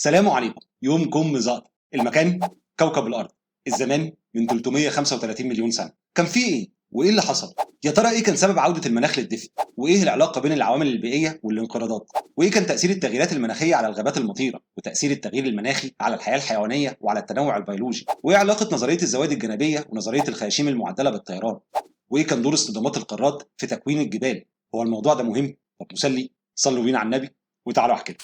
سلام عليكم. يومكم مزقطع. المكان كوكب الارض. الزمان من 335 مليون سنه. كان في ايه وايه اللي حصل؟ يا ترى ايه كان سبب عوده المناخ للدفء؟ وايه العلاقه بين العوامل البيئيه والانقراضات؟ وايه كان تاثير التغييرات المناخيه على الغابات المطيره؟ وتاثير التغيير المناخي على الحياه الحيوانيه وعلى التنوع البيولوجي؟ وايه علاقه نظريه الزوائد الجانبيه ونظريه الخياشيم المعدله بالطيران؟ وايه كان دور اصطدامات القارات في تكوين الجبال؟ هو الموضوع ده مهم؟ طب مسلي؟ صلوا بينا على النبي وتعالوا احكي لكم.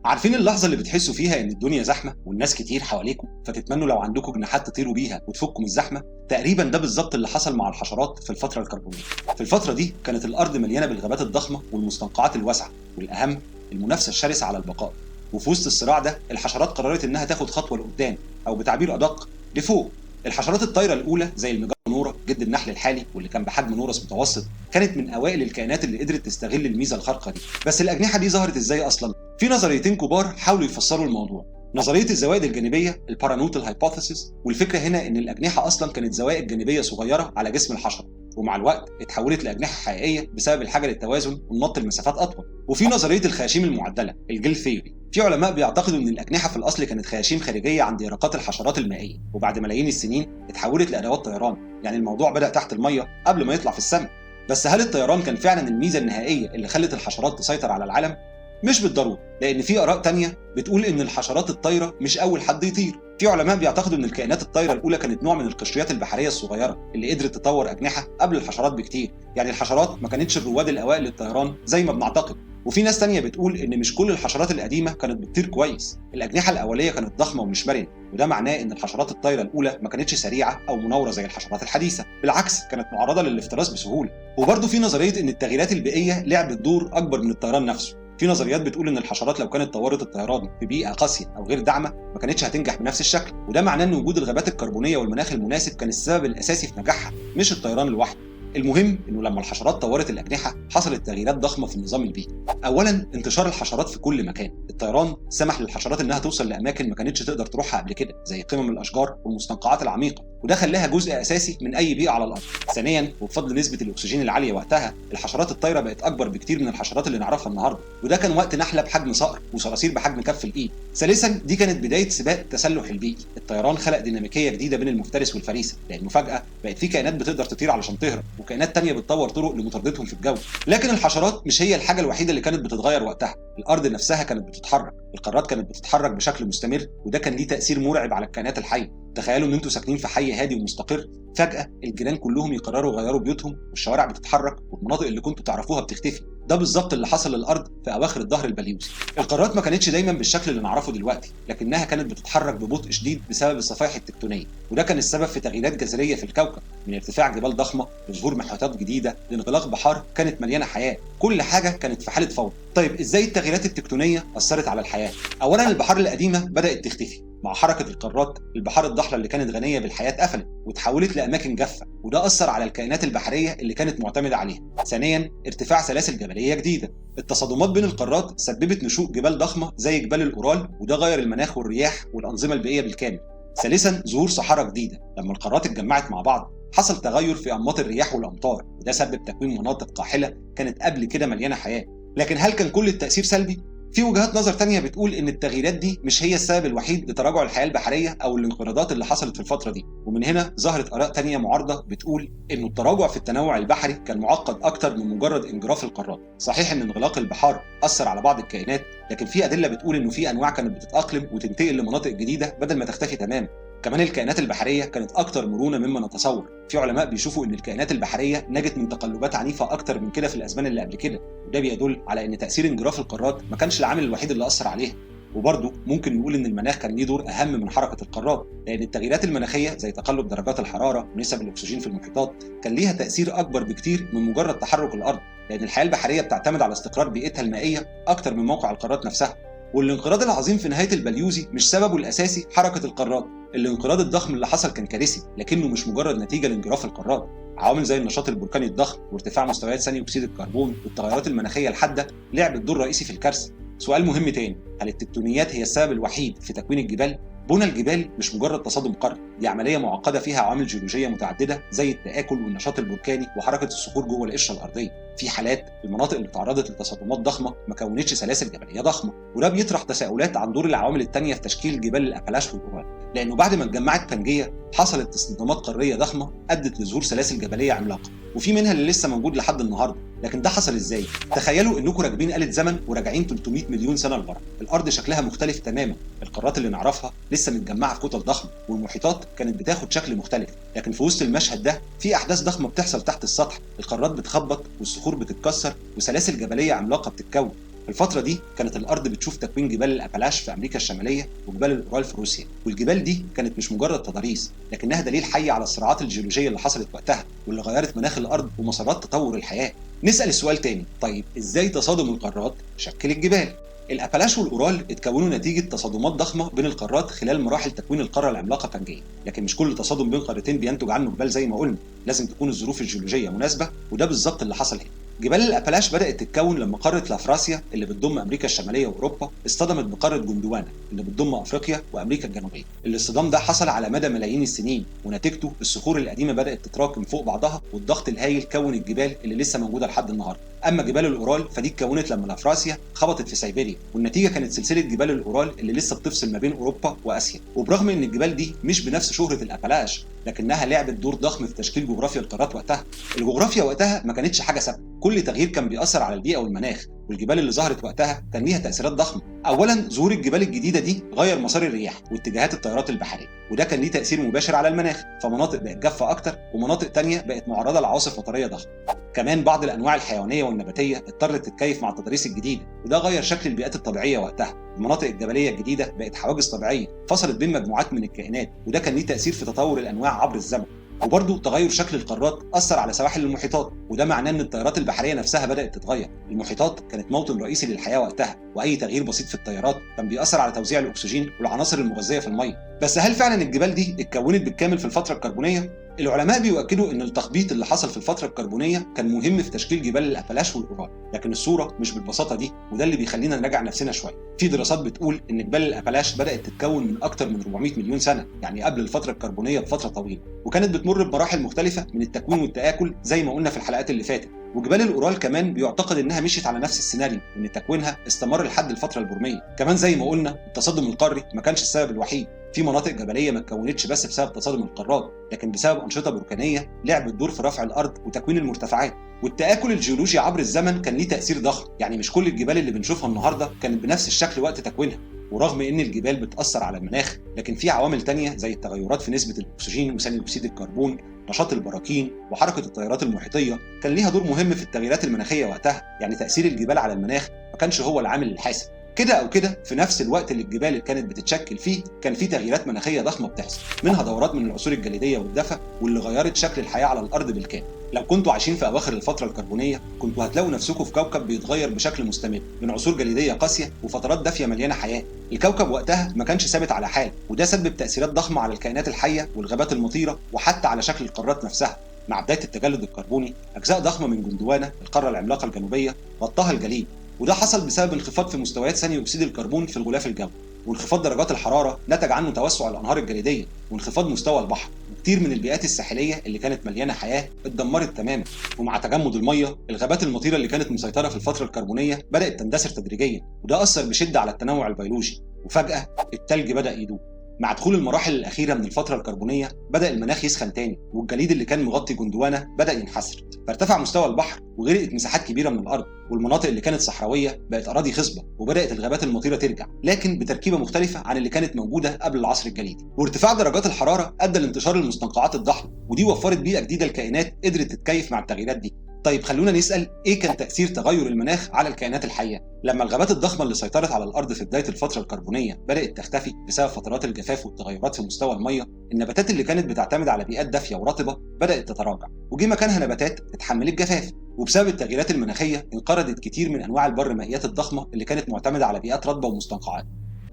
عارفين اللحظة اللي بتحسوا فيها إن الدنيا زحمة والناس كتير حواليكم فتتمنوا لو عندكم جناحات تطيروا بيها وتفكوا من الزحمة؟ تقريبا ده بالظبط اللي حصل مع الحشرات في الفترة الكربونية. في الفترة دي كانت الأرض مليانة بالغابات الضخمة والمستنقعات الواسعة، والأهم المنافسة الشرسة على البقاء. وفي وسط الصراع ده الحشرات قررت إنها تاخد خطوة لقدام، أو بتعبير أدق لفوق. الحشرات الطايرة الأولى زي الميجانورا جد النحل الحالي واللي كان بحجم نورس متوسط كانت من أوائل الكائنات اللي قدرت تستغل الميزة الخارقة دي. بس الأجنحة دي ظهرت إزاي أصلا؟ في نظريتين كبار حاولوا يفسروا الموضوع. نظريه الزوائد الجانبيه البارانوتال هايبوثيسيس، والفكره هنا ان الاجنحه اصلا كانت زوائد جانبيه صغيره على جسم الحشره، ومع الوقت اتحولت لاجنحه حقيقيه بسبب الحاجه للتوازن ونط المسافات اطول. وفي نظريه الخياشيم المعدله الجيل ثيوري، في علماء بيعتقدوا ان الاجنحه في الاصل كانت خياشيم خارجيه عند يرقات الحشرات المائيه، وبعد ملايين السنين اتحولت لادوات طيران. يعني الموضوع بدا تحت الميه قبل ما يطلع في السماء. بس هل الطيران كان فعلا الميزه النهائيه اللي خلت الحشرات تسيطر على العالم؟ مش بالضروره، لان في اراء تانية بتقول ان الحشرات الطايره مش اول حد يطير. في علماء بيعتقدوا ان الكائنات الطايره الاولى كانت نوع من القشريات البحريه الصغيره اللي قدرت تطور اجنحه قبل الحشرات بكتير. يعني الحشرات ما كانتش الرواد الاوائل للطيران زي ما بنعتقد. وفي ناس تانية بتقول ان مش كل الحشرات القديمه كانت بتطير كويس، الاجنحه الاوليه كانت ضخمه ومش مرنه، وده معناه ان الحشرات الطايره الاولى ما كانتش سريعه او مناوره زي الحشرات الحديثه، بالعكس كانت معرضه للافتراس بسهوله. وبرضه في نظريه ان التغييرات البيئيه لعبت دور اكبر من الطيران نفسه. في نظريات بتقول ان الحشرات لو كانت طورت الطيران في بيئه قاسيه او غير داعمه ما كانتش هتنجح بنفس الشكل، وده معناه ان وجود الغابات الكربونيه والمناخ المناسب كان السبب الاساسي في نجاحها، مش الطيران لوحده. المهم انه لما الحشرات طورت الاجنحه حصلت تغييرات ضخمه في النظام البيئي. اولا انتشار الحشرات في كل مكان. الطيران سمح للحشرات انها توصل لاماكن ما كانتش تقدر تروحها قبل كده زي قمم الاشجار والمستنقعات العميقه، وده خلاها جزء اساسي من اي بيئه على الارض. ثانيا وبفضل نسبه الاكسجين العاليه وقتها الحشرات الطايره بقت اكبر بكتير من الحشرات اللي نعرفها النهارده، وده كان وقت نحله بحجم صقر وصراصير بحجم كف الايد. ثالثا دي كانت بدايه سباق التسلح البيئي. الطيران خلق ديناميكيه جديده بين المفترس والفريسه، لانه فجاه بقت في كائنات بتقدر تطير علشان تهرب وكائنات تانية بتطور طرق لمطاردتهم في الجو. لكن الحشرات مش هي الحاجه الوحيده اللي كانت بتتغير وقتها. الارض نفسها كانت بتتحرك، القارات كانت بتتحرك بشكل مستمر، وده كان ليه تاثير مرعب على الكائنات الحيه. تخيلوا ان انتوا ساكنين في حي هادي ومستقر، فجاه الجيران كلهم يقرروا يغيروا بيوتهم والشوارع بتتحرك والمناطق اللي كنتوا تعرفوها بتختفي. ده بالظبط اللي حصل للارض في اواخر الظهر البليوزي. القارات ما كانتش دايما بالشكل اللي نعرفه دلوقتي، لكنها كانت بتتحرك ببطء شديد بسبب الصفائح التكتونيه، وده كان السبب في تغييرات جذريه في الكوكب، من ارتفاع جبال ضخمه لظهور محيطات جديده لانغلاق بحار كانت مليانه حياه. كل حاجه كانت في حاله فوضى. طيب ازاي التغييرات التكتونيه اثرت على الحياه؟ اولا البحار القديمه بدات تختفي مع حركه القارات. البحار الضحله اللي كانت غنيه بالحياه اتقفلت وتحولت لاماكن جافه، وده اثر على الكائنات البحريه اللي كانت معتمده عليها. ثانيا ارتفاع سلاسل جبليه جديده. التصادمات بين القارات سببت نشوء جبال ضخمه زي جبال الاورال، وده غير المناخ والرياح والانظمه البيئيه بالكامل. ثالثا ظهور صحراء جديده. لما القارات اتجمعت مع بعض حصل تغير في انماط الرياح والامطار، وده سبب تكوين مناطق قاحله كانت قبل كده مليانه حياه. لكن هل كان كل التاثير سلبي؟ في وجهات نظر تانية بتقول ان التغييرات دي مش هي السبب الوحيد لتراجع الحياه البحريه او الانقراضات اللي حصلت في الفتره دي، ومن هنا ظهرت اراء تانية معارضه بتقول ان التراجع في التنوع البحري كان معقد اكتر من مجرد انجراف القارات. صحيح ان انغلاق البحار اثر على بعض الكائنات، لكن في ادله بتقول انه في انواع كانت بتتاقلم وتنتقل لمناطق جديده بدل ما تختفي تماما. كمان الكائنات البحريه كانت اكتر مرونه مما نتصور. في علماء بيشوفوا ان الكائنات البحريه نجت من تقلبات عنيفه اكتر من كده في الازمان اللي قبل كده، وده بيدل على ان تاثير انجراف القارات ما كانش العامل الوحيد اللي اثر عليها. وبرضه ممكن نقول ان المناخ كان ليه دور اهم من حركه القارات، لان التغييرات المناخيه زي تقلب درجات الحراره ونسب الاكسجين في المحيطات كان ليها تاثير اكبر بكتير من مجرد تحرك الارض، لان الحياه البحريه بتعتمد على استقرار بيئتها المائيه اكتر من موقع القارات نفسها. والانقراض العظيم في نهاية البليوزي مش سببه الأساسي حركة القارات. الانقراض الضخم اللي حصل كان كارثي، لكنه مش مجرد نتيجة لانجراف القارات. عوامل زي النشاط البركاني الضخم وارتفاع مستويات ثاني أكسيد الكربون والتغيرات المناخية الحادة لعبت دور رئيسي في الكارثة. سؤال مهم تاني، هل التكتونيات هي السبب الوحيد في تكوين الجبال؟ بنى الجبال مش مجرد تصادم قاري، دي عملية معقدة فيها عوامل جيولوجية متعددة زي التآكل والنشاط البركاني وحركة الصخور جوه القشرة الأرضية. في حالات المناطق اللي تعرضت لتصادمات ضخمة ما كونتش سلاسل جبلية ضخمة، وده بيطرح تساؤلات عن دور العوامل التانية في تشكيل جبال الأبلاش والأورال، لأنه بعد ما اتجمعت بانجية حصلت تصادمات قارية ضخمة أدت لظهور سلاسل جبلية عملاقة، وفي منها اللي لسه موجود لحد النهارده. لكن ده حصل ازاي؟ تخيلوا انكم راكبين آلة زمن وراجعين 300 مليون سنة لورا. الأرض شكلها مختلف تماما، القارات اللي نعرفها لسه متجمعة في كتل ضخمة، والمحيطات كانت بتاخد شكل مختلف. لكن في وسط المشهد ده في أحداث ضخمة بتحصل تحت السطح، القارات بتخبط والصخور بتتكسر وسلاسل جبلية عملاقة بتتكون. في الفترة دي كانت الأرض بتشوف تكوين جبال الأبلاش في أمريكا الشمالية وجبال الأورال في روسيا، والجبال دي كانت مش مجرد تضاريس، لكنها دليل حي على الصراعات الجيولوجية اللي حصلت وقتها واللي غيرت مناخ الأرض ومسارات تطور الحياة. نسأل السؤال تاني، طيب إزاي تصادم القارات شكل الجبال؟ الأبلاش والأورال اتكونوا نتيجة تصادمات ضخمة بين القارات خلال مراحل تكوين القارة العملاقة بانجية، لكن مش كل تصادم بين قارتين بينتج عنه جبال زي ما قلنا، لازم تكون الظروف الجيولوجية مناسبة، وده بالظبط اللي حصل هنا. جبال الأبلاش بدأت تتكون لما قارة لافراسيا اللي بتضم أمريكا الشمالية وأوروبا اصطدمت بقارة جوندوانا اللي بتضم أفريقيا وأمريكا الجنوبية. الاصطدام ده حصل على مدى ملايين السنين، ونتيجته الصخور القديمة بدأت تتراكم فوق بعضها، والضغط الهائل كون الجبال اللي لسه موجودة لحد النهارده. أما جبال الأورال فدي اتكونت لما لافراسيا خبطت في سيبيريا، والنتيجة كانت سلسلة جبال الأورال اللي لسه بتفصل ما بين أوروبا وآسيا. وبرغم إن الجبال دي مش بنفس شهرة الأبلاش، لكنها لعبت دور ضخم في تشكيل جغرافيا القارات وقتها. الجغرافيا وقتها ما كانتش حاجة ثابتة، كل تغيير كان بيأثر على البيئة والمناخ، والجبال اللي ظهرت وقتها كان ليها تأثيرات ضخمة. أولاً ظهور الجبال الجديدة دي غير مسار الرياح واتجاهات التيارات البحرية، وده كان ليه تأثير مباشر على المناخ، فمناطق بقت جافة أكتر ومناطق تانية بقت معرضة لعواصف مطرية ضخمة. كمان بعض الأنواع الحيوانية والنباتية اضطرت تتكيف مع التضاريس الجديدة، وده غير شكل البيئات الطبيعية وقتها. المناطق الجبلية الجديدة بقت حواجز طبيعية فصلت بين مجموعات من الكائنات، وده كان ليه تأثير في تطور الأنواع عبر الزمن. وبرضه تغير شكل القارات أثر على سواحل المحيطات، وده معناه إن التيارات البحرية نفسها بدأت تتغير. المحيطات كانت موطن رئيسي للحياة وقتها، وأي تغيير بسيط في التيارات كان بيأثر على توزيع الأكسجين والعناصر المغذية في المية. بس هل فعلا الجبال دي اتكونت بالكامل في الفترة الكربونية؟ العلماء بيؤكدوا إن التخبيط اللي حصل في الفترة الكربونية كان مهم في تشكيل جبال الأبلاش والأورال، لكن الصورة مش بالبساطة دي، وده اللي بيخلينا نراجع نفسنا شوية. في دراسات بتقول إن جبال الأبلاش بدأت تتكون من أكتر من 400 مليون سنة، يعني قبل الفترة الكربونية بفترة طويلة، وكانت بتمر بمراحل مختلفة من التكوين والتآكل زي ما قلنا في الحلقات اللي فاتت. وجبال الأورال كمان بيعتقد إنها مشيت على نفس السيناريو، وإن تكوينها استمر لحد الفترة البرمية. كمان زي ما قلنا التصادم القاري ما كانش السبب الوحيد، في مناطق جبلية ما اتكونتش بس بسبب تصادم القارات، لكن بسبب أنشطة بركانية لعبت دور في رفع الأرض وتكوين المرتفعات. والتآكل الجيولوجي عبر الزمن كان ليه تأثير ضخم، يعني مش كل الجبال اللي بنشوفها النهارده كانت بنفس الشكل وقت تكوينها. ورغم ان الجبال بتأثر على المناخ، لكن في عوامل تانية زي التغيرات في نسبة الأكسجين وثاني أكسيد الكربون، نشاط البراكين، وحركة التيارات المحيطية كان ليها دور مهم في التغييرات المناخية وقتها. يعني تأثير الجبال على المناخ ما كانش هو العامل الحاسم. كده أو كده في نفس الوقت اللي الجبال كانت بتتشكل فيه كان في تغييرات مناخية ضخمة بتحصل، منها دورات من العصور الجليدية والدفا، واللي غيرت شكل الحياة على الأرض بالكامل. لو كنتوا عايشين في أواخر الفترة الكربونية كنتوا هتلاقوا نفسكم في كوكب بيتغير بشكل مستمر من عصور جليدية قاسية وفترات دافية مليانة حياة. الكوكب وقتها ما كانش ثابت على حال، وده سبب تأثيرات ضخمة على الكائنات الحية والغابات المطيرة وحتى على شكل القارات نفسها. مع بداية التجلد الكربوني أجزاء ضخمة من جوندوانا القارة العملاقة الجنوبية غطاها الجليد، وده حصل بسبب انخفاض في مستويات ثاني أكسيد الكربون في الغلاف الجوي، وانخفاض درجات الحرارة نتج عنه توسع الأنهار الجليدية وانخفاض مستوى البحر، وكتير من البيئات الساحلية اللي كانت مليانة حياة اتدمرت تماما. ومع تجمد المية الغابات المطيرة اللي كانت مسيطرة في الفترة الكربونية بدأت تندثر تدريجيا، وده أثر بشدة على التنوع البيولوجي. وفجأة التلج بدأ يدوب. مع دخول المراحل الأخيرة من الفترة الكربونية بدأ المناخ يسخن تاني، والجليد اللي كان مغطي جوندوانا بدأ ينحسر، فارتفع مستوى البحر وغرقت مساحات كبيرة من الأرض، والمناطق اللي كانت صحراوية بقت أراضي خصبة، وبدأت الغابات المطيرة ترجع، لكن بتركيبة مختلفة عن اللي كانت موجودة قبل العصر الجليدي. وارتفاع درجات الحرارة أدى لانتشار المستنقعات الضخمة، ودي وفرت بيئة جديدة للكائنات قدرت تتكيف مع التغييرات دي. طيب خلونا نسأل ايه كان تأثير تغير المناخ على الكائنات الحية؟ لما الغابات الضخمة اللي سيطرت على الأرض في بداية الفترة الكربونية بدأت تختفي بسبب فترات الجفاف والتغيرات في مستوى المية، النباتات اللي كانت بتعتمد على بيئات دافية ورطبة بدأت تتراجع، وجي مكانها نباتات تتحمل الجفاف. وبسبب التغييرات المناخية انقرضت كتير من أنواع البرمائيات الضخمة اللي كانت معتمدة على بيئات رطبة ومستنقعات.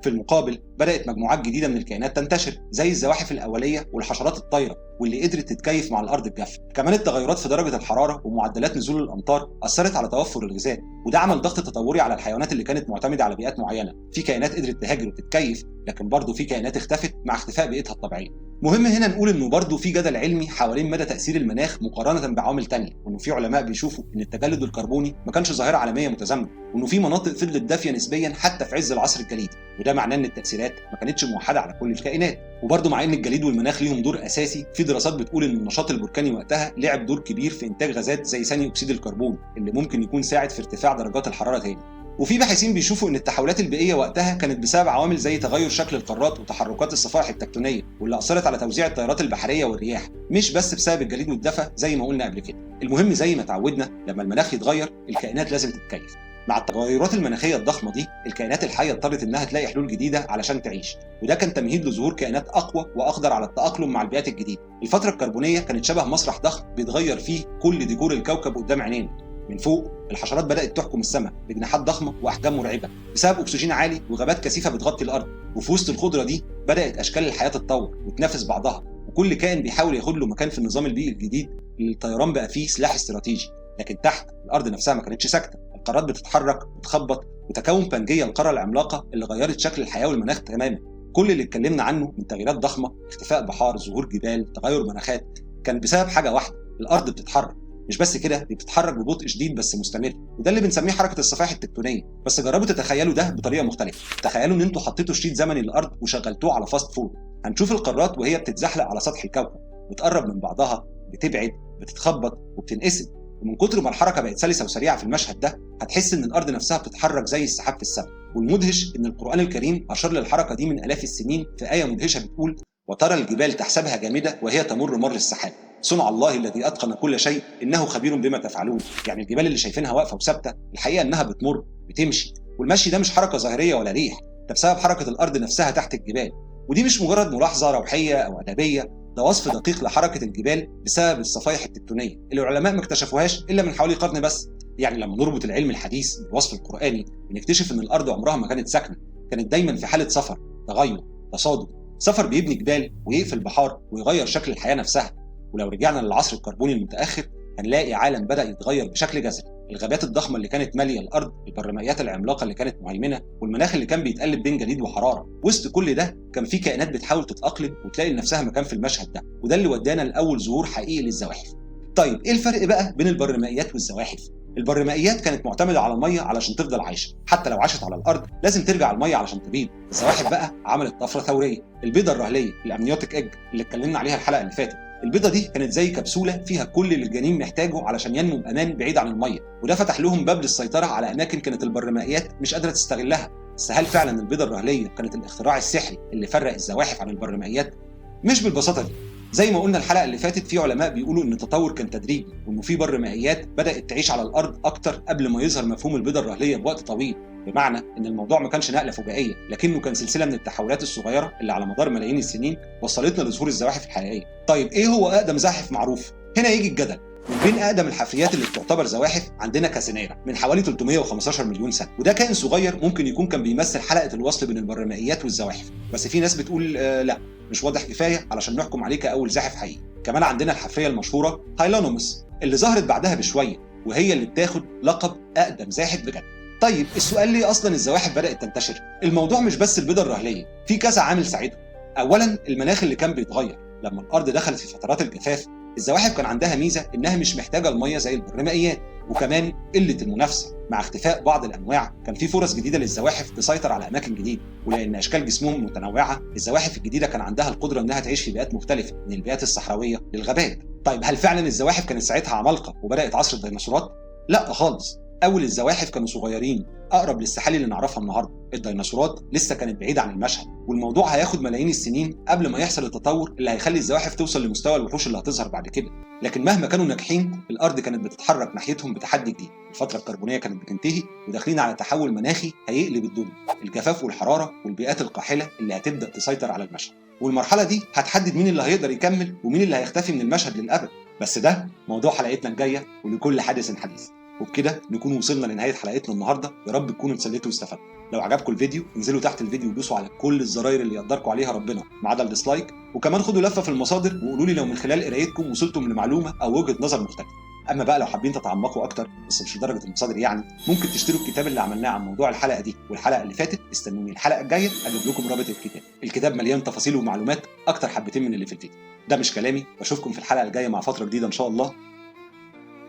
في المقابل بدأت مجموعات جديدة من الكائنات تنتشر زي الزواحف الأولية والحشرات الطايرة واللي قدرت تتكيف مع الأرض الجافة. كمان التغيرات في درجة الحرارة ومعدلات نزول الأمطار أثرت على توفر الغذاء، وده عمل ضغط تطوري على الحيوانات اللي كانت معتمدة على بيئات معينة. في كائنات قدرت تهاجر وتتكيف، لكن برضه في كائنات اختفت مع اختفاء بيئتها الطبيعية. مهم هنا نقول انه برضه في جدل علمي حوالين مدى تأثير المناخ مقارنة بعوامل تانية، وانه في علماء بيشوفوا ان التجلد الكربوني ما كانش ظاهرة عالمية متزامنة، وانه في مناطق فضلت دافية نسبيا حتى في عز العصر الجليدي، وده معناه ان التأثيرات ما كانتش موحدة على كل الكائنات. وبرضه مع ان الجليد والمناخ ليهم دور اساسي، في دراسات بتقول ان النشاط البركاني وقتها لعب دور كبير في انتاج غازات زي ثاني اكسيد الكربون اللي ممكن يكون ساعد في ارتفاع درجات الحرارة تاني. وفي باحثين بيشوفوا ان التحولات البيئيه وقتها كانت بسبب عوامل زي تغير شكل القارات وتحركات الصفائح التكتونيه واللي اثرت على توزيع التيارات البحريه والرياح، مش بس بسبب الجليد والدفا زي ما قلنا قبل كده. المهم زي ما اتعودنا لما المناخ يتغير الكائنات لازم تتكيف. مع التغيرات المناخيه الضخمه دي الكائنات الحيه اضطرت انها تلاقي حلول جديده علشان تعيش، وده كان تمهيد لظهور كائنات اقوى واقدر على التاقلم مع البيئات الجديده. الفتره الكربونيه كانت شبه مسرح ضخم بيتغير فيه كل ديكور الكوكب قدام عينينا. من فوق الحشرات بدأت تحكم السماء بجناحات ضخمة وأحجام مرعبة بسبب أكسجين عالي وغابات كثيفة بتغطي الأرض، وفي وسط الخضرة دي بدأت أشكال الحياة تتطور وتنافس بعضها، وكل كائن بيحاول ياخد له مكان في النظام البيئي الجديد اللي الطيران بقى فيه سلاح استراتيجي. لكن تحت الأرض نفسها ما كانتش ساكتة، القارات بتتحرك وتخبط وتكون بانجيا القارة العملاقة اللي غيرت شكل الحياة والمناخ تماما. كل اللي اتكلمنا عنه من تغييرات ضخمة، اختفاء بحار، ظهور جبال، تغير مناخات، كان بسبب حاجة واحدة، الأرض بتتحرك. مش بس كده، دي بتتحرك ببطء شديد بس مستمر، وده اللي بنسميه حركه الصفائح التكتونيه. بس جربوا تتخيلوا ده بطريقه مختلفه. تخيلوا ان انتوا حطيتوا شريط زمني للارض وشغلتوه على فاست فود. هنشوف القارات وهي بتتزحلق على سطح الكوكب، بتقرب من بعضها، بتبعد، بتتخبط وبتنقسم. ومن كتر ما الحركه بقت سلسه وسريعه في المشهد ده هتحس ان الارض نفسها بتتحرك زي السحاب في السماء. والمدهش ان القران الكريم اشار للحركه دي من الاف السنين في ايه مدهشه بتقول: وترى الجبال تحسبها جامده وهي تمر مر السحاب، صنع الله الذي اتقن كل شيء انه خبير بما تفعلون. يعني الجبال اللي شايفينها واقفه وثابته الحقيقه انها بتمر، بتمشي، والمشي ده مش حركه ظاهريه ولا ريح، ده بسبب حركه الارض نفسها تحت الجبال. ودي مش مجرد ملاحظه روحيه او ادبيه، ده وصف دقيق لحركه الجبال بسبب الصفائح التكتونيه اللي العلماء ما اكتشفوهاش الا من حوالي قرن بس. يعني لما نربط العلم الحديث بالوصف القراني بنكتشف ان الارض عمرها ما كانت ساكنه، كانت دايما في حاله سفر، تغير، تصادم. سفر بيبني جبال ويقفل بحار ويغير شكل الحياه نفسها. ولو رجعنا للعصر الكربوني المتاخر هنلاقي عالم بدا يتغير بشكل جذري. الغابات الضخمه اللي كانت ماليه الارض، البرمائيات العملاقه اللي كانت مهيمنه، والمناخ اللي كان بيتقلب بين جليد وحراره. وسط كل ده كان في كائنات بتحاول تتاقلم وتلاقي لنفسها مكان في المشهد ده، وده اللي ودانا لاول ظهور حقيقي للزواحف. طيب ايه الفرق بقى بين البرمائيات والزواحف؟ البرمائيات كانت معتمده على الميه علشان تفضل عايشه، حتى لو عاشت على الارض لازم ترجع الميه علشان تبيض. الزواحف بقى عملت طفره ثوريه، البيضه الرهليه، الامنيوتيك ايج اللي اتكلمنا عليها الحلقه اللي فاتت. البيضه دي كانت زي كبسوله فيها كل اللي الجنين محتاجه علشان ينمو بامان بعيد عن الميه، وده فتح لهم باب للسيطره على اماكن كانت البرمائيات مش قادره تستغلها. بس هل فعلا البيضه الرهليه كانت الاختراع السحري اللي فرق الزواحف عن البرمائيات؟ مش بالبساطه دي. زي ما قلنا الحلقه اللي فاتت، في علماء بيقولوا ان التطور كان تدريجي، وانه في برمائيات بدات تعيش على الارض اكتر قبل ما يظهر مفهوم البيضه الرهليه بوقت طويل. بمعنى ان الموضوع ما كانش نقله فجائيه، لكنه كان سلسله من التحولات الصغيره اللي على مدار ملايين السنين وصلتنا لظهور الزواحف الحقيقيه. طيب ايه هو اقدم زاحف معروف؟ هنا يجي الجدل. من بين اقدم الحفريات اللي بتعتبر زواحف عندنا كاسينيرا من حوالي 315 مليون سنه، وده كائن صغير ممكن يكون كان بيمثل حلقه الوصل بين البرمائيات والزواحف. بس في ناس بتقول لا، مش واضح كفايه علشان نحكم عليه كاول زاحف حقيقي. كمان عندنا الحفريه المشهوره هايلانومس اللي ظهرت بعدها بشويه، وهي اللي بتاخد لقب اقدم زاحف بجد. طيب السؤال ليه اصلا الزواحف بدات تنتشر؟ الموضوع مش بس البيضه الرهليه، في كذا عامل ساعدهم. اولا المناخ اللي كان بيتغير. لما الارض دخلت في فترات الجفاف الزواحف كان عندها ميزه انها مش محتاجه الميه زي البرمائيات، وكمان قله المنافسه. مع اختفاء بعض الانواع كان في فرص جديده للزواحف تسيطر على اماكن جديده، ولان اشكال جسمهم متنوعه الزواحف الجديده كان عندها القدره انها تعيش في بيئات مختلفه، من البيئات الصحراويه للغابات. طيب هل فعلا الزواحف كانت ساعتها عمالقه وبدات عصر الديناصورات؟ لا خالص. اول الزواحف كانوا صغيرين، اقرب للسحالي اللي نعرفها النهارده. الديناصورات لسه كانت بعيده عن المشهد، والموضوع هياخد ملايين السنين قبل ما يحصل التطور اللي هيخلي الزواحف توصل لمستوى الوحوش اللي هتظهر بعد كده. لكن مهما كانوا ناجحين، الارض كانت بتتحرك ناحيتهم بتحدي جديد. الفتره الكربونيه كانت بتنتهي، وداخلين على تحول مناخي هيقلب الدنيا. الجفاف والحراره والبيئات القاحله اللي هتبدا تسيطر على المشهد، والمرحله دي هتحدد مين اللي هيقدر يكمل ومين اللي هيختفي من المشهد للابد. بس ده موضوع حلقتنا الجايه، ولكل حادث حديث. وبكده نكون وصلنا لنهايه حلقتنا النهارده. يا رب تكونوا اتسليتوا واستفدتوا. لو عجبكم الفيديو انزلوا تحت الفيديو ودوسوا على كل الزراير اللي يقدركم عليها ربنا ما عدا الديسلايك، وكمان خدوا لفه في المصادر وقولوا لي لو من خلال قرايتكم وصلتم لمعلومه او وجهه نظر مختلفه. اما بقى لو حابين تتعمقوا اكتر بس مش لدرجه المصادر يعني، ممكن تشتروا الكتاب اللي عملناه عن موضوع الحلقه دي والحلقه اللي فاتت. استنوني الحلقه الجايه اجيب لكم رابط الكتاب. الكتاب مليان تفاصيل ومعلومات اكتر حبتين من اللي في الفيديو. ده مش كلامي، بشوفكم في الحلقه الجايه مع فتره جديده ان شاء الله.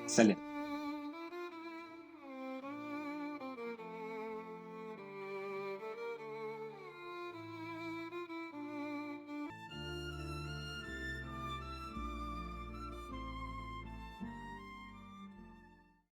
سلام.